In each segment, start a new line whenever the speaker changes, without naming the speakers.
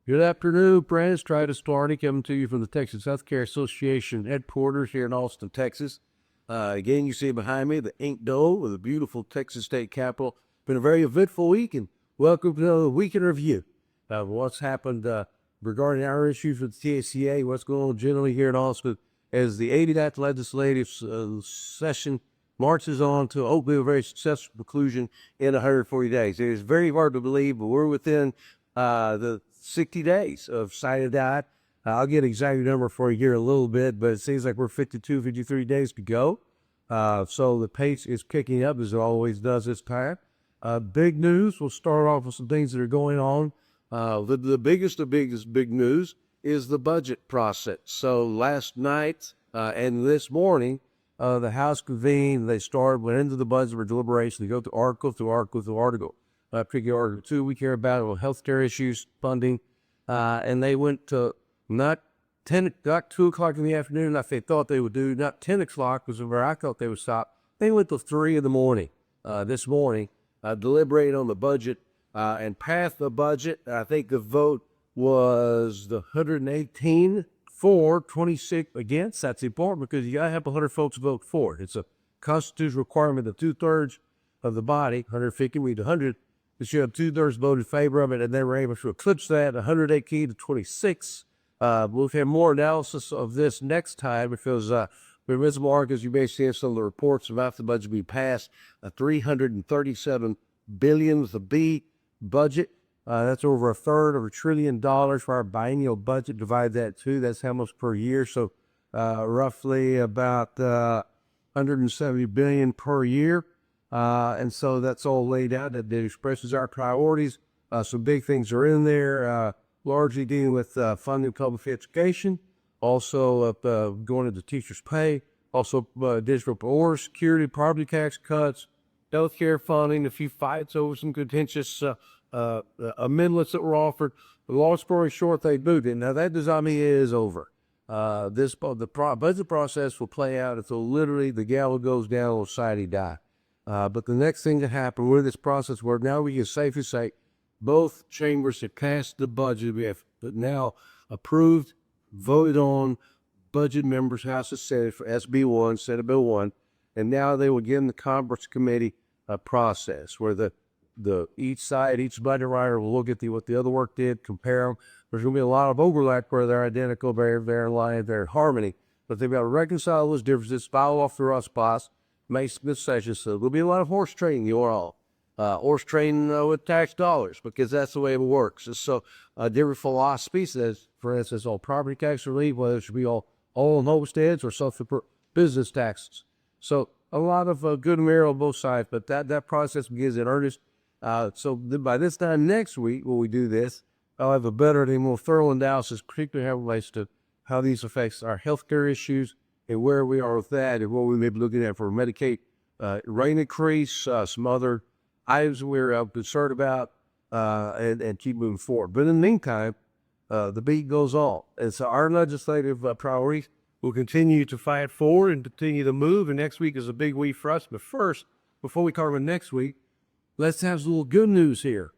Good afternoon, friends. Clardy coming to you from the Texas Healthcare Association headquarters here in Austin, Texas. Again, you see behind me the Ink Dome of the beautiful Texas State Capitol. Been a very eventful week, and welcome to the Week in Review. What's happened regarding our issues with the THCA, what's going on generally here in Austin as the 89th legislative session marches on to hopefully a very successful conclusion in 140 days. It is very hard to believe, but we're within the 60 days of sighted die. I'll get an exact number for you here in a little bit, but it seems like we're 52, 53 days to go. So the pace is kicking up as it always does this time. Big news. We'll start off with some things that are going on. The biggest big news is the budget process. So last night and this morning, the House convened. They went into the budget for deliberation. They go through article. Particularly Article 2, we care about healthcare issues, funding, and they went to not 2 o'clock in the afternoon like they thought they would do, not 10 o'clock was where I thought they would stop. They went to 3 in the morning this morning, deliberating on the budget and passed the budget. I think the vote was the 118 for, 26 against. That's important because you got to have 100 folks vote for it. It's a constitutional requirement that 2/3 of the body, 150, we need 100, they should have 2/3 voted in favor of it, and they were able to eclipse that, 118 to 26. We'll have more analysis of this next time because Visible Arcus, you may see some of the reports about the budget being passed. $337 billion with a B budget. That's over $1/3 trillion for our biennial budget. Divide that two, that's how much per year. So roughly about 170 billion per year. And so that's all laid out. That expresses our priorities. Some big things are in there, largely dealing with funding public education, also going into teachers' pay, also digital poor, security, property tax cuts, healthcare funding, a few fights over some contentious amendments that were offered. The long story short, they moved it. Now that does not mean it is over. The budget process will play out until literally the gavel goes down or society die. But the next thing that happened with this process, where now we can safely say both chambers have passed the budget. We have now approved, voted on budget members, House and Senate for SB 1, Senate Bill 1, and now they will get in the Conference Committee process where each side, each budget writer will look at what the other work did, compare them. There's going to be a lot of overlap where they're identical, they're in line, they're in harmony, but they've got to reconcile those differences, file off the rough spots, make some concessions. So there'll be a lot of horse trading, horse trading with tax dollars, because that's the way it works. And so different philosophies, as for instance, all property tax relief, whether it should be all homesteads or something for business taxes. So a lot of good and merry on both sides, but that process begins in earnest. So by this time next week, when we do this, I'll have a better and more thorough analysis, particularly how it relates to how these affects our healthcare issues and where we are with that, and what we may be looking at for Medicaid rate increase, some other items we're concerned about, and keep moving forward. But in the meantime, the beat goes on. And so our legislative priorities will continue to fight forward and continue to move. And next week is a big week for us. But first, before we cover next week, let's have some little good news here.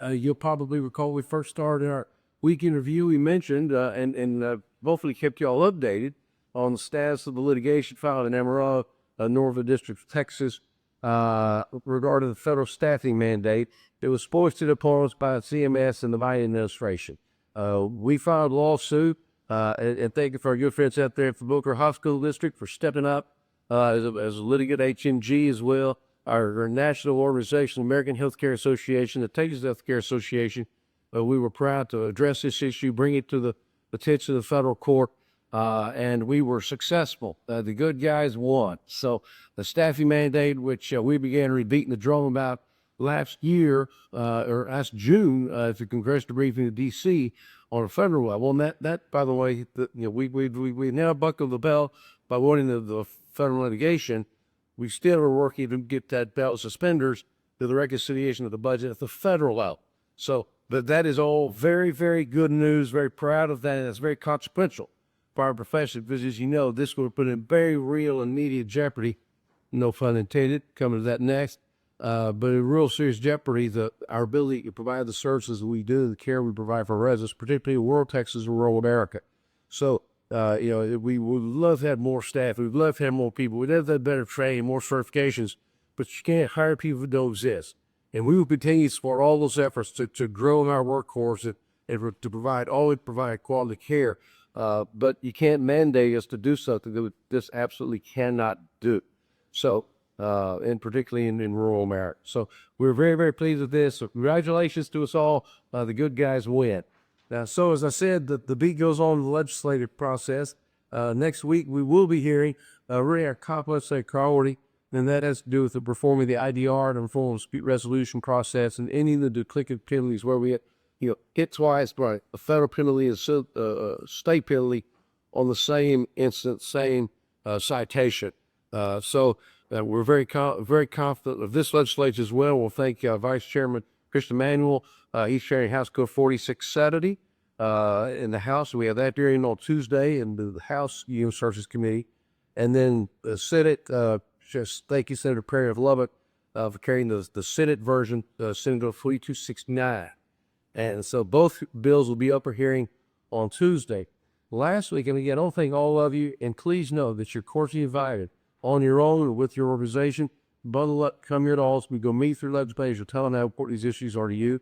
You'll probably recall we first started our week in review. We mentioned and hopefully kept you all updated on the status of the litigation filed in Amarillo, Northern District of Texas, regarding the federal staffing mandate that was foisted upon us by CMS and the Biden administration. We filed a lawsuit, and thank you for our good friends out there from Booker Hospital District for stepping up as a litigant, HMG as well, our national organization, American Healthcare Association, the Texas Healthcare Association. We were proud to address this issue, bring it to the attention of the federal court. And we were successful. The good guys won. So the staffing mandate, which we began rebeating the drum about last year, or last June, at the congressional briefing in D.C. on a federal level. And that by the way, we now buckled the belt by winning the federal litigation. We still are working to get that belt and suspenders to the reconciliation of the budget at the federal level. So, but that is all very, very good news. Very proud of that. And it's very consequential for our profession, because as you know, this will put in very real and immediate jeopardy, no pun intended, coming to that next, but in real serious jeopardy, our ability to provide the services we do, the care we provide for residents, particularly in rural Texas and rural America. So, we would love to have more staff. We'd love to have more people. We'd love to have better training, more certifications, but you can't hire people who don't exist. And we will continue to support all those efforts to grow our workforce and to provide quality care. But you can't mandate us to do something that this absolutely cannot do. So, and particularly in rural America. So we're very, very pleased with this. So congratulations to us all. The good guys win. Now, so as I said, the beat goes on in the legislative process. Next week, we will be hearing really our complex priority, and that has to do with the reforming the IDR and reform dispute resolution process and ending the duplicative penalties where we hit twice, right? A federal penalty and a state penalty on the same instance, same citation. So we're very confident of this legislation as well. We'll thank Vice Chairman Christian Manuel. He's chairing House Bill 46 Saturday in the House. We have that hearing on Tuesday in the House Human Services Committee. And then the Senate, just thank you, Senator Perry of Lubbock, for carrying the Senate version, Senate Bill 4269. And so both bills will be up for hearing on Tuesday. Last week, and again, I want to thank all of you, and please know that you're cordially invited on your own or with your organization. Bundle up, come here to us. We go meet through legislation, tell them how important these issues are to you.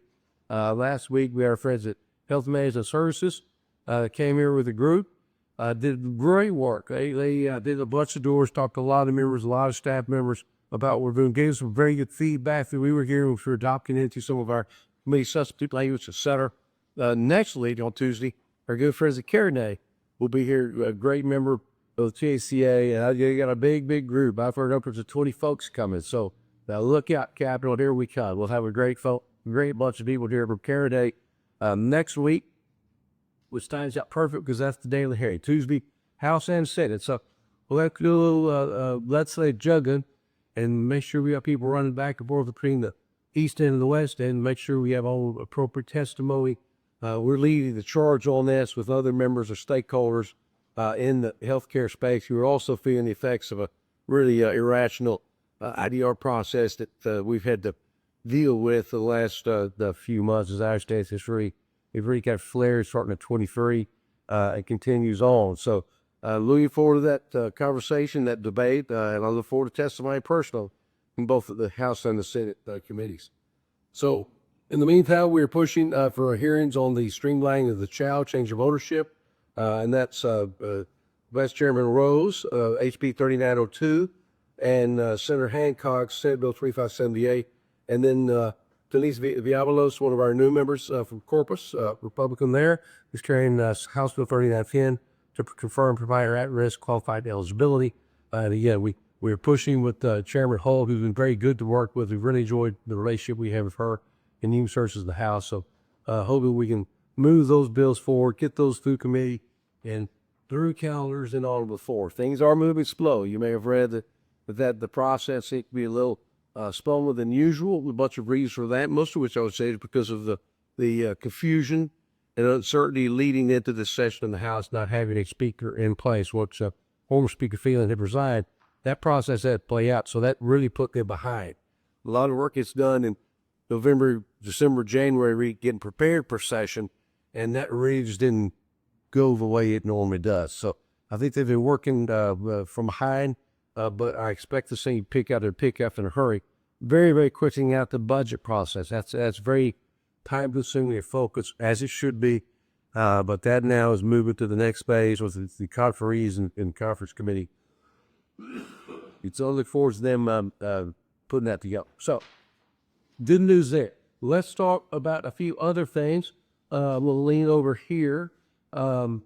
Last week, we had our friends at Health Management Services came here with a group, did great work. They did a bunch of doors, talked to a lot of members, a lot of staff members about what we're doing, gave some very good feedback that we were hearing, which we're adopting into some of our committee substitute language, etc. Next week on Tuesday, our good friends at Clardy will be here, a great member of the THCA, and you got a big group. I've heard upwards of 20 folks coming. So now look out, Capitol, here we come. We'll have a great bunch of people here from Clardy next week, which times out perfect because that's the daily hearing. Tuesday, House and Senate. So we'll have to do a little, let's say, juggling and make sure we have people running back and forth between the east end and the west end, make sure we have all appropriate testimony. We're leading the charge on this with other members or stakeholders in the healthcare space who are also feeling the effects of a really irrational IDR process that we've had to deal with the last the few months. As our state has really got flares starting at 23 and continues on. So looking forward to that conversation, that debate, and I look forward to testimony personally in both the House and the Senate committees. So in the meantime, we are pushing for hearings on the streamlining of the change of ownership, and that's Vice Chairman Rose, HB 3902, and Senator Hancock, Senate Bill 3578, and then Denise Villavelos, one of our new members from Corpus, Republican there, is carrying House Bill 3910 to confirm provider at-risk qualified eligibility. And again, we're pushing with Chairman Hull, who's been very good to work with. We've really enjoyed the relationship we have with her in Human Services in the House. So hoping we can move those bills forward, get those through committee and through calendars and on before. Things are moving slow. You may have read that the process seems to be a little slower than usual. A bunch of reasons for that, most of which I would say is because of the confusion and uncertainty leading into this session in the House, not having a speaker in place, which former Speaker Phelan had resigned. That process had to play out, so that really put them behind. A lot of work gets done in November, December, January, getting prepared for session, and that really just didn't go the way it normally does. So I think they've been working from behind, but I expect to see pick up in a hurry. Very, very quickly out the budget process. That's very time-consuming and focused, as it should be, but that now is moving to the next phase with the conferees and conference committee. So I look forward to them putting that together. So, good news there. Let's talk about a few other things. We'll lean over here. And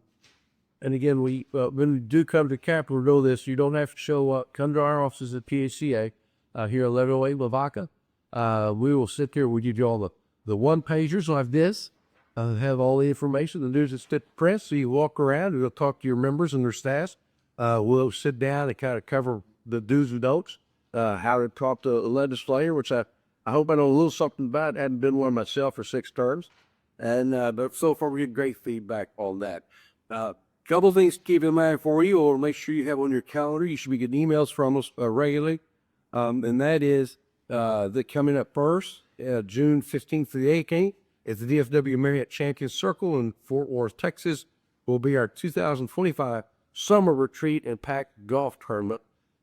again, when we do come to Capitol, know this, you don't have to show up. Come to our offices at PHCA here at 1108 Lavaca. We will sit there. We'll give you all the one-pagers like this. Have all the information. The news is at the press, so you walk around and you'll talk to your members and their staffs. We'll sit down and kind of cover the do's and don'ts, how to talk to a legislator, which I hope I know a little something about. I hadn't been one myself for 6 terms. And but so far we get great feedback on that. Couple things to keep in mind for you, or make sure you have on your calendar. You should be getting emails from us regularly. And that is The coming up first, June 15th through the 18th, is the DFW Marriott Champions Circle in Fort Worth, Texas. Will be our 2025 summer retreat and packed golf tournament,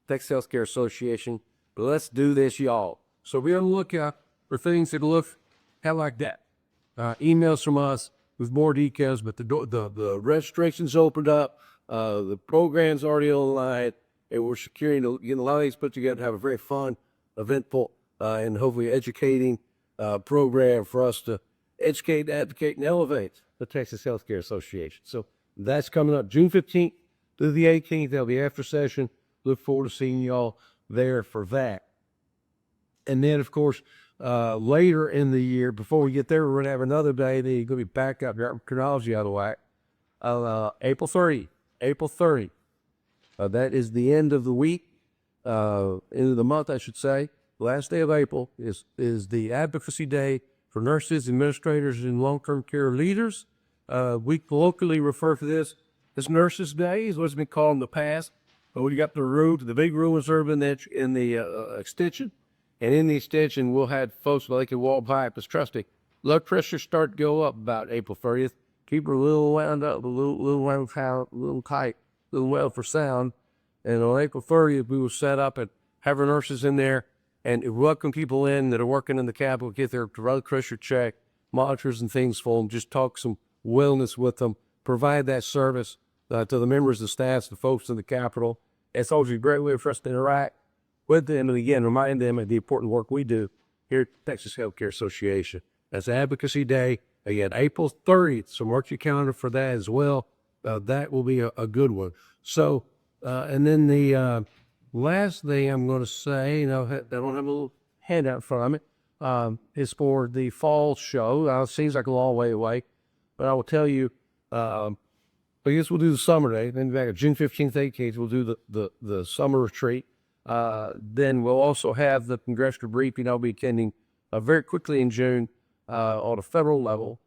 Texas Healthcare Association. But let's do this, y'all. So we're on the lookout for things that look kind of like that. Emails from us with more details, but the registration's opened up. The program's already online, and we're getting a lot of these put together to have a very fun, eventful, and hopefully educating program for us to educate, advocate, and elevate the Texas Healthcare Association. So that's coming up June 15th through the 18th. There'll be after session. Look forward to seeing y'all there for that. And then, of course, later in the year, before we get there, we're going to have another day that you're going to be back up, chronology out of whack. April 30. That is the end of the week, end of the month, I should say. Last day of April is the Advocacy Day for nurses, administrators, and long-term care leaders. We colloquially refer to this as Nurses Day, is what's been called in the past. But we got the big room reserved in the extension. And in the extension, we'll have folks like can walk by. But trust me, blood pressure start to go up about April 30th. Keep her a little wound up, a little tight, a little well for sound. And on April 30th, we will set up and have our nurses in there and welcome people in that are working in the Capitol, get their blood pressure checked, monitors and things for them, just talk some wellness with them, provide that service to the members, the staffs, the folks in the Capitol. It's always a great way for us to interact with them, and again, remind them of the important work we do here at the Texas Healthcare Association. That's Advocacy Day, again, April 30th, so mark your calendar for that as well. That will be a good one. So, and then the last thing I'm going to say, I don't have a little handout from it, is for the fall show. It seems like a long way away, but I will tell you, I guess we'll do the summer day. Then back at June 15th, 18th, we'll do the summer retreat. Then we'll also have the congressional briefing I'll be attending very quickly in June on a federal level.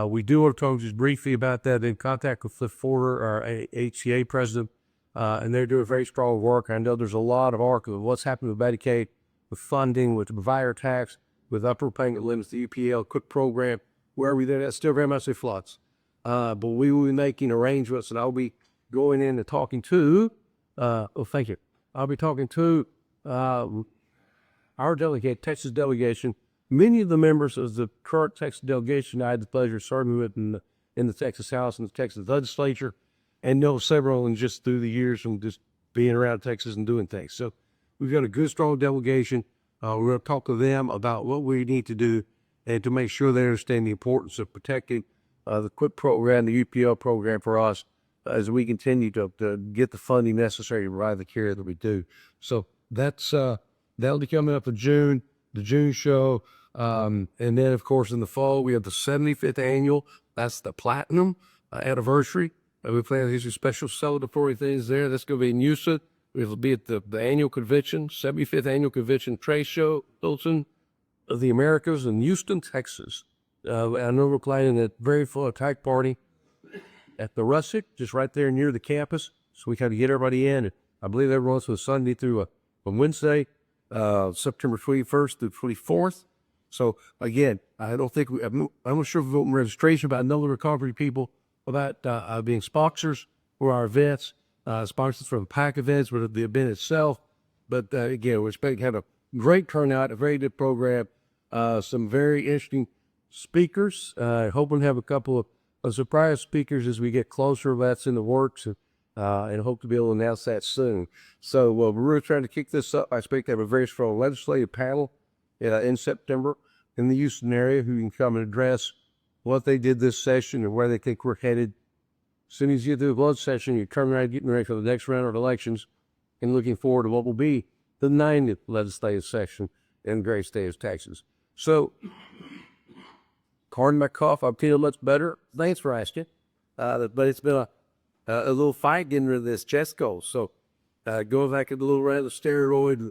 We do want to talk just briefly about that, in contact with Cliff Porter, our THCA president, and they're doing very strong work. I know there's a lot of arc of what's happening with Medicaid, with funding, with the provider tax, with upper payment limits, the UPL, quick program, where we there, that's still very much a flux. But we will be making arrangements, and I'll be going in and talking to, thank you. I'll be talking to our Texas delegation. Many of the members of the current Texas delegation I had the pleasure of serving with in the Texas House and the Texas legislature, and know several of them just through the years from just being around Texas and doing things. So we've got a good, strong delegation. We're going to talk to them about what we need to do and to make sure they understand the importance of protecting the QUIP program, the UPL program for us, as we continue to get the funding necessary to provide the care that we do. So that'll be coming up in June, the June show. And then, of course, in the fall, we have the 75th annual. That's the platinum anniversary. We plan to do some special celebratory things there. That's going to be in Houston. It'll be at the annual convention, 75th annual convention trade show, Hilton of the Americas in Houston, Texas. I know we're planning a very full attack party at the Russick, just right there near the campus. So we kind of get everybody in. And I believe everyone's from Sunday through Wednesday, September 21st through 24th. So again, I'm not sure if we're open registration, but I know there are concrete people about being sponsors for our events, sponsors for the PAC events, for the event itself. But again, we're expecting to have a great turnout, a very good program, some very interesting speakers. Hoping to have a couple of surprise speakers as we get closer. That's in the works, and hope to be able to announce that soon. So we're really trying to kick this up. I expect to have a very strong legislative panel in September in the Houston area who can come and address what they did this session and where they think we're headed. As soon as you get through the blood session, you turn around getting ready for the next round of elections and looking forward to what will be the 90th legislative session in the great state of Texas. So, pardon my cough, I'm feeling much better. Thanks for asking. But it's been a little fight getting rid of this chest cold. So, going back a little round of steroid,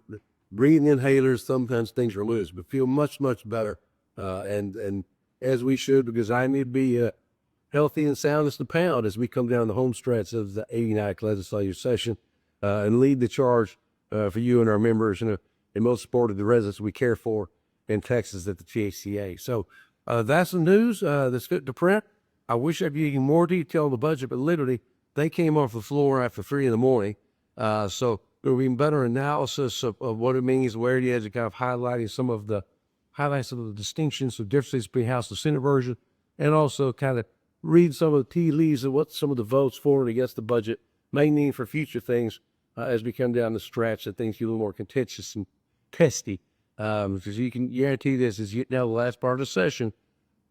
breathing inhalers, sometimes things are loose, but feel much, much better. And as we should, because I need to be healthy and sound as the pound as we come down the home stretch of the 89th legislative session and lead the charge for you and our members in and most supportive of the residents we care for in Texas at the THCA. So that's the news that's fit to print. I wish I could give you more detail on the budget, but literally they came off the floor after 3 a.m. So there will be better analysis of what it means, where it is, and kind of highlighting some of the distinctions, the differences between House and Senate version, and also kind of read some of the tea leaves of what some of the votes for and against the budget may mean for future things as we come down the stretch, that things get a little more contentious and testy. Because you can guarantee this is getting out the last part of the session.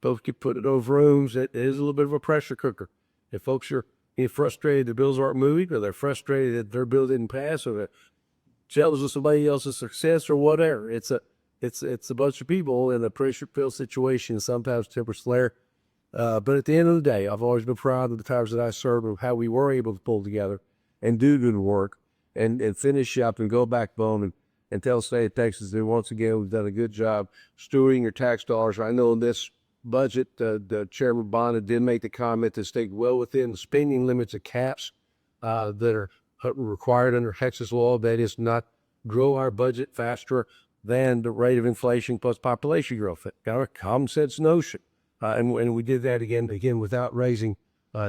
Folks get put in those rooms. It is a little bit of a pressure cooker. If folks are getting frustrated the bills aren't moving, or they're frustrated that their bill didn't pass, or they're jealous of somebody else's success, or whatever, it's a bunch of people in a pressure-filled situation. Sometimes tempers flare. But at the end of the day, I've always been proud of the times that I served, of how we were able to pull together and do good work and finish up and go backbone and tell the state of Texas that once again we've done a good job stewarding your tax dollars. I know in this budget, the Chairman Bonnet did make the comment to stay well within the spending limits of caps that are required under Texas law. That is, not grow our budget faster than the rate of inflation plus population growth. Kind of a common sense notion. And we did that again without raising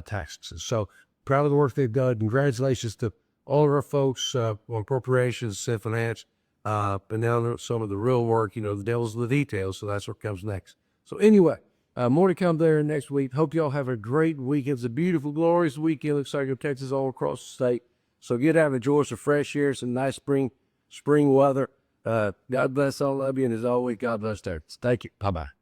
taxes. So proud of the work they've done. Congratulations to all of our folks on appropriations and finance. But now some of the real work, the devil's in the details. So that's what comes next. So anyway, more to come there next week. Hope y'all have a great weekend. It's a beautiful, glorious weekend. Looks like Texas all across the state. So get out and enjoy some fresh air, some nice spring weather. God bless all of you. And as always, God bless Texas. Thank you. Bye-bye.